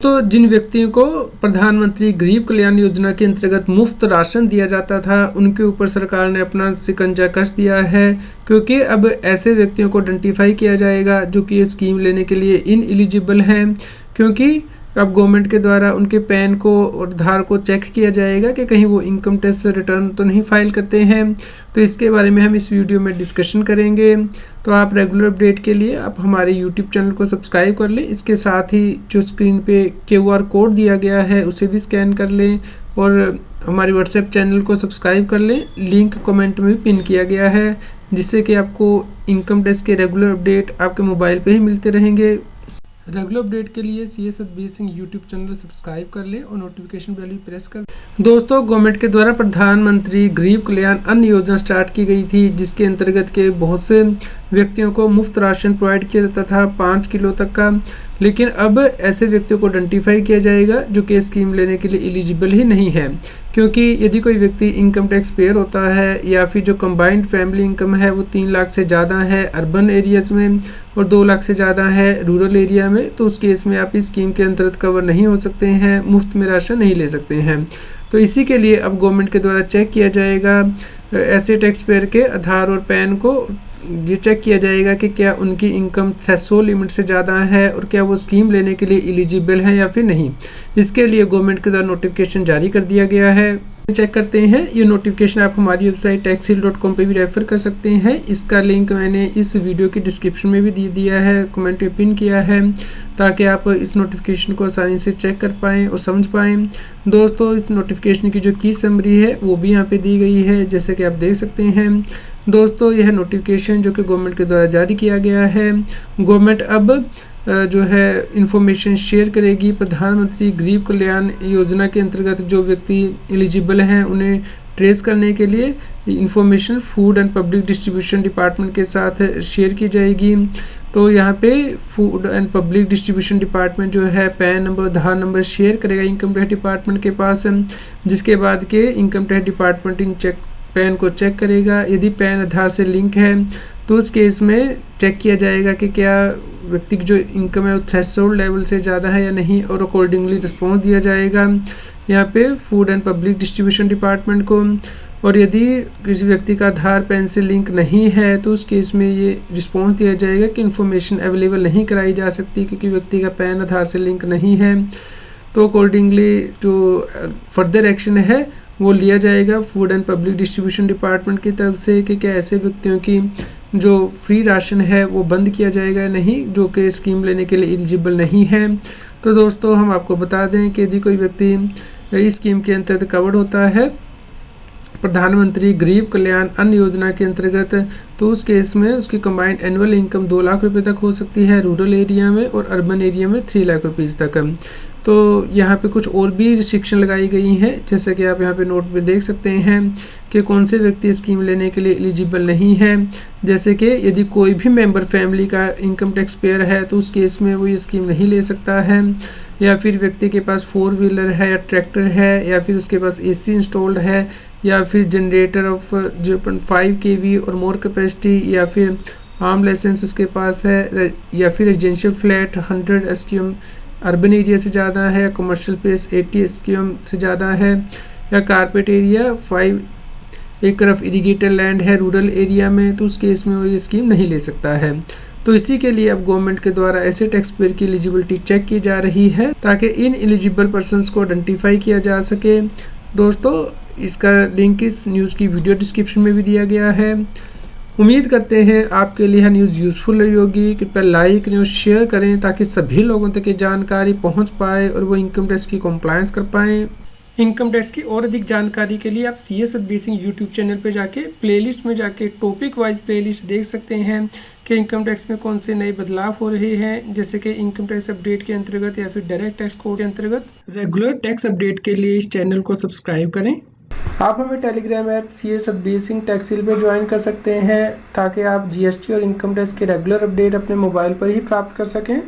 तो जिन व्यक्तियों को प्रधानमंत्री गरीब कल्याण योजना के अंतर्गत मुफ्त राशन दिया जाता था, उनके ऊपर सरकार ने अपना शिकंजा कस दिया है, क्योंकि अब ऐसे व्यक्तियों को आइडेंटिफाई किया जाएगा जो कि ये स्कीम लेने के लिए इनएलिजिबल हैं। क्योंकि अब गवर्नमेंट के द्वारा उनके पैन को और आधार को चेक किया जाएगा कि कहीं वो इनकम टैक्स रिटर्न तो नहीं फाइल करते हैं। तो इसके बारे में हम इस वीडियो में डिस्कशन करेंगे। तो आप रेगुलर अपडेट के लिए आप हमारे यूट्यूब चैनल को सब्सक्राइब कर लें। इसके साथ ही जो स्क्रीन पे QR कोड दिया गया है उसे भी स्कैन कर लें और हमारे व्हाट्सएप चैनल को सब्सक्राइब कर लें। लिंक कमेंट में पिन किया गया है, जिससे कि आपको इनकम टैक्स के रेगुलर अपडेट आपके मोबाइल पे ही मिलते रहेंगे। रेगुलर अपडेट के लिए CS Satbir Singh YouTube channel subscribe कर लें और नोटिफिकेशन बेल भी प्रेस कर। दोस्तों, गवर्नमेंट के द्वारा प्रधानमंत्री गरीब कल्याण अन्न योजना स्टार्ट की गई थी, जिसके अंतर्गत के बहुत से व्यक्तियों को मुफ्त राशन प्रोवाइड किया जाता था 5 किलो तक का। लेकिन अब ऐसे व्यक्तियों को आइडेंटिफाई किया जाएगा जो कि स्कीम लेने के लिए एलिजिबल ही नहीं है। क्योंकि यदि कोई व्यक्ति इनकम टैक्स पेयर होता है या फिर जो कंबाइंड फैमिली इनकम है वो 3 लाख से ज़्यादा है अर्बन एरियाज़ में और 2 लाख से ज़्यादा है रूरल एरिया में, तो उस केस में आप इस स्कीम के अंतर्गत कवर नहीं हो सकते हैं, मुफ्त में राशन नहीं ले सकते हैं। तो इसी के लिए अब गवर्नमेंट के द्वारा चेक किया जाएगा ऐसे टैक्स पेयर के आधार और पैन को। ये चेक किया जाएगा कि क्या उनकी इनकम थ्रेशोल्ड लिमिट से ज़्यादा है और क्या वो स्कीम लेने के लिए एलिजिबल है या फिर नहीं। इसके लिए गवर्नमेंट के द्वारा नोटिफिकेशन जारी कर दिया गया है। चेक करते हैं ये नोटिफिकेशन। आप हमारी वेबसाइट taxil.com पे भी रेफर कर सकते हैं। इसका लिंक मैंने इस वीडियो की डिस्क्रिप्शन में भी दे दिया है, कमेंट में पिन किया है, ताकि आप इस नोटिफिकेशन को आसानी से चेक कर पाएँ और समझ पाएँ। दोस्तों, इस नोटिफिकेशन की जो की समरी है वो भी यहाँ पे दी गई है, जैसे कि आप देख सकते हैं। दोस्तों, यह नोटिफिकेशन जो कि गवर्नमेंट के द्वारा जारी किया गया है, गवर्नमेंट अब जो है इंफॉर्मेशन शेयर करेगी प्रधानमंत्री गरीब कल्याण योजना के अंतर्गत जो व्यक्ति एलिजिबल हैं उन्हें ट्रेस करने के लिए information food and public distribution department के साथ शेयर की जाएगी। तो यहाँ पे food and public distribution department जो है पैन नंबर आधार नंबर शेयर करेगा इनकम टैक्स डिपार्टमेंट के पास, जिसके बाद के income tax department in pan को चेक करेगा। यदि पैन आधार से लिंक है तो उस केस में चेक किया जाएगा कि क्या व्यक्ति की जो इनकम है वो थ्रेशोल्ड लेवल से ज़्यादा है या नहीं, और अकॉर्डिंगली रिस्पॉन्स दिया जाएगा यहाँ पे food and public distribution department को। और यदि किसी व्यक्ति का आधार पैन से लिंक नहीं है तो उस केस में ये रिस्पॉन्स दिया जाएगा कि इन्फॉर्मेशन अवेलेबल नहीं कराई जा सकती क्योंकि व्यक्ति का पैन आधार से लिंक नहीं है। तो अकॉर्डिंगली जो फर्दर एक्शन है वो लिया जाएगा food and public distribution department की तरफ से कि क्या ऐसे व्यक्तियों की जो फ्री राशन है वो बंद किया जाएगा या नहीं, जो कि स्कीम लेने के लिए एलिजिबल नहीं है। तो दोस्तों, हम आपको बता दें कि यदि कोई व्यक्ति इस स्कीम के अंतर्गत कवर्ड होता है प्रधानमंत्री गरीब कल्याण अन्न योजना के अंतर्गत, तो उस केस में उसकी कंबाइंड एनुअल इनकम 2 लाख रुपए तक हो सकती है रूरल एरिया में और अर्बन एरिया में 3 लाख रुपीज़ तक। तो यहाँ पे कुछ और भी रिस्ट्रिक्शन लगाई गई हैं, जैसे कि आप यहाँ पे नोट पे देख सकते हैं कि कौन से व्यक्ति स्कीम लेने के लिए एलिजिबल नहीं है। जैसे कि यदि कोई भी मेंबर फैमिली का इनकम टैक्स पेयर है तो उस केस में वो ये स्कीम नहीं ले सकता है, या फिर व्यक्ति के पास 4 व्हीलर है या ट्रैक्टर है, या फिर उसके पास AC इंस्टॉल्ड है, या फिर जनरेटर ऑफ 0.5 kV और मोर कैपेसिटी, या फिर आर्म लाइसेंस उसके पास है, या फिर residential flat 100 SQM urban area से ज़्यादा है, कमर्शियल प्लेस 80 SQM से ज़्यादा है, या कारपेट एरिया 5 एकड़ ऑफ इरीगेटेड लैंड है रूरल एरिया में, तो उस केस में वो ये स्कीम नहीं ले सकता है। तो इसी के लिए अब गवर्नमेंट के द्वारा ऐसे टैक्स पेयर की एलिजिबिलिटी चेक की जा रही है ताकि इन एलिजिबल पर्सनस को आइडेंटिफाई किया जा सके। दोस्तों, इसका लिंक इस न्यूज़ की वीडियो डिस्क्रिप्शन में भी दिया गया है। उम्मीद करते हैं आपके लिए यह न्यूज़ यूज़फुल रही होगी। कृपया लाइक न्यूज़ शेयर करें ताकि सभी लोगों तक ये जानकारी पहुंच पाए और वो इनकम टैक्स की कंप्लायंस कर पाएँ। इनकम टैक्स की और अधिक जानकारी के लिए आप CS Satbir Singh YouTube channel पर जाके प्लेलिस्ट में जाके टॉपिक वाइज प्लेलिस्ट देख सकते हैं कि इनकम टैक्स में कौन से नए बदलाव हो रहे हैं, जैसे कि इनकम टैक्स अपडेट के अंतर्गत या फिर डायरेक्ट टैक्स कोड के अंतर्गत। रेगुलर टैक्स अपडेट के लिए इस चैनल को सब्सक्राइब करें। आप हमें Telegram app CS Satbir Singh टैक्सिल पर ज्वाइन कर सकते हैं ताकि आप GST और इनकम टैक्स के रेगुलर अपडेट अपने मोबाइल पर ही प्राप्त कर सकें।